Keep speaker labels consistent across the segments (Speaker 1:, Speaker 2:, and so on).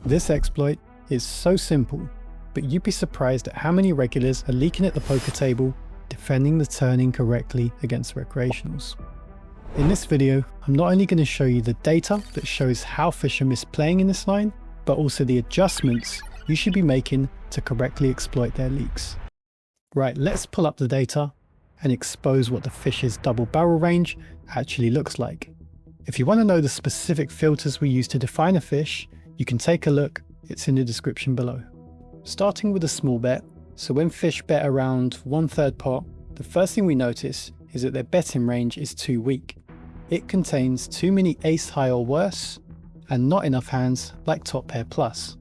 Speaker 1: This exploit is so simple, but you'd be surprised at how many regulars are leaking at the poker table, defending the turn incorrectly against recreationals. In this video, I'm not only going to show you the data that shows how fish are misplaying in this line, but also the adjustments you should be making to correctly exploit their leaks. Right, let's pull up the data and expose what the fish's double barrel range actually looks like. If you want to know the specific filters we use to define a fish, you can take a look, it's in the description below. Starting with a small bet, so when fish bet around 1/3 pot, the first thing we notice is that their betting range is too weak. It contains too many ace high or worse, and not enough hands like top pair plus.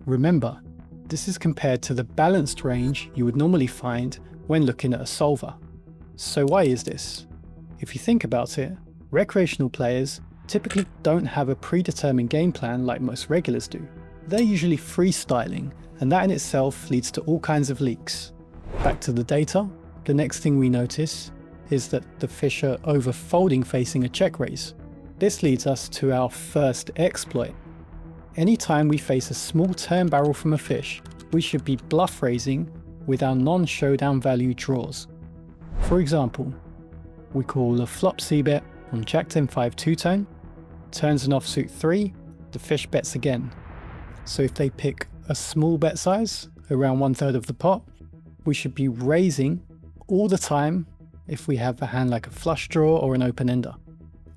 Speaker 1: Remember, this is compared to the balanced range you would normally find when looking at a solver. So why is this? If you think about it, recreational players typically don't have a predetermined game plan like most regulars do. They're usually freestyling, and that in itself leads to all kinds of leaks. Back to the data, the next thing we notice is that the fish are over folding facing a check raise. This leads us to our first exploit. Anytime we face a small turn barrel from a fish, we should be bluff raising with our non-showdown value draws. For example, we call a flop cbet on Jack 10-5 two-tone, turns an offsuit 3, the fish bets again. So if they pick a small bet size, around 1/3 of the pot, we should be raising all the time if we have a hand like a flush draw or an open ender.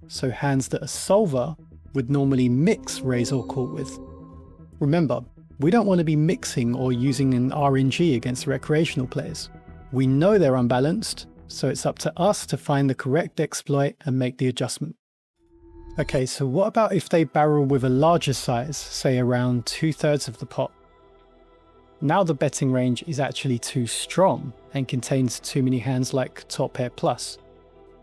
Speaker 1: So hands that a solver would normally mix raise or call with. Remember, we don't want to be mixing or using an RNG against recreational players. We know they're unbalanced, so it's up to us to find the correct exploit and make the adjustment. Okay, so what about if they barrel with a larger size, say around 2/3 of the pot? Now the betting range is actually too strong and contains too many hands like top pair plus.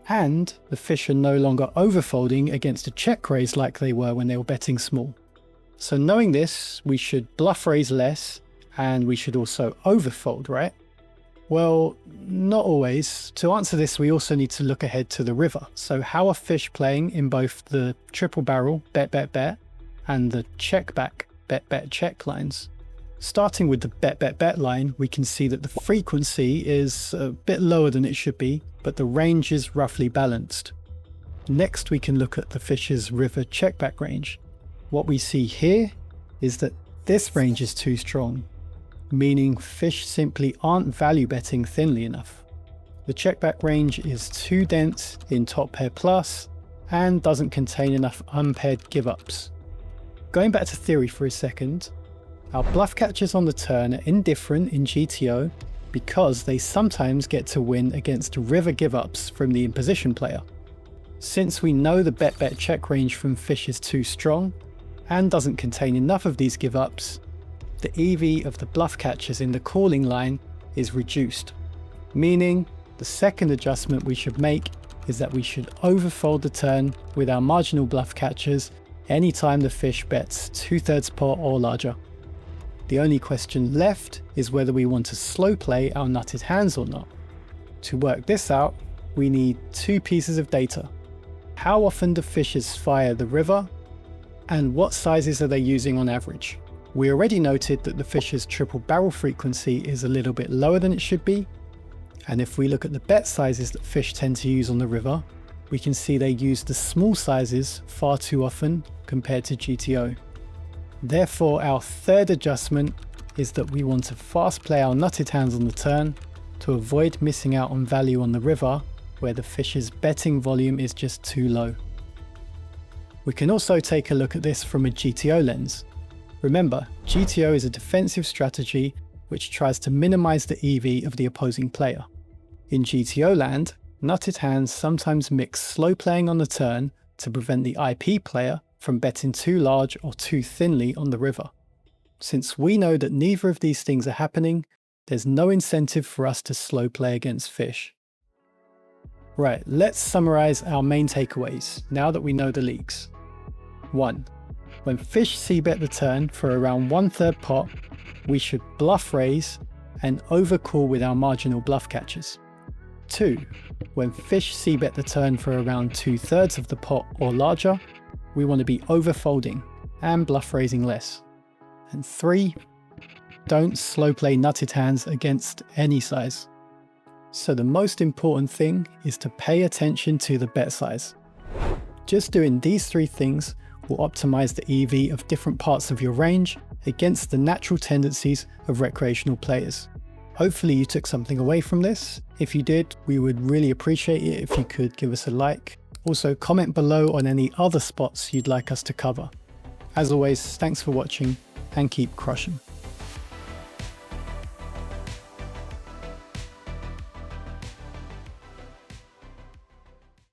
Speaker 1: And the fish are no longer overfolding against a check raise like they were when they were betting small. So knowing this, we should bluff raise less, and we should also overfold, right? Well, not always. To answer this, we also need to look ahead to the river. So how are fish playing in both the triple barrel bet bet bet and the check back bet bet check lines? Starting with the bet bet bet line, we can see that the frequency is a bit lower than it should be, but the range is roughly balanced. Next, we can look at the fish's river check back range. What we see here is that this range is too strong, meaning fish simply aren't value betting thinly enough. The checkback range is too dense in top pair plus and doesn't contain enough unpaired give-ups. Going back to theory for a second, our bluff catchers on the turn are indifferent in GTO because they sometimes get to win against river give-ups from the imposition player. Since we know the bet-bet check range from fish is too strong and doesn't contain enough of these give-ups, the EV of the bluff catchers in the calling line is reduced, meaning the second adjustment we should make is that we should overfold the turn with our marginal bluff catchers anytime the fish bets 2/3 pot or larger. The only question left is whether we want to slow play our nutted hands or not. To work this out, we need two pieces of data. How often do fishes fire the river, and what sizes are they using on average? We already noted that the fish's triple barrel frequency is a little bit lower than it should be, and if we look at the bet sizes that fish tend to use on the river, we can see they use the small sizes far too often compared to GTO. Therefore, our third adjustment is that we want to fast play our nutted hands on the turn to avoid missing out on value on the river where the fish's betting volume is just too low. We can also take a look at this from a GTO lens. Remember, GTO is a defensive strategy which tries to minimize the EV of the opposing player. In GTO land, nutted hands sometimes mix slow playing on the turn to prevent the IP player from betting too large or too thinly on the river. Since we know that neither of these things are happening, there's no incentive for us to slow play against fish. Right, let's summarize our main takeaways now that we know the leaks. 1. When fish c-bet the turn for around 1/3 pot, we should bluff raise and overcall with our marginal bluff catchers. 2. When fish c-bet the turn for around 2/3 of the pot or larger, we want to be overfolding and bluff raising less. And 3, don't slow play nutted hands against any size. So the most important thing is to pay attention to the bet size. Just doing these 3 things will optimize the EV of different parts of your range against the natural tendencies of recreational players. Hopefully you took something away from this. If you did, we would really appreciate it if you could give us a like. Also, comment below on any other spots you'd like us to cover. As always, thanks for watching and keep crushing.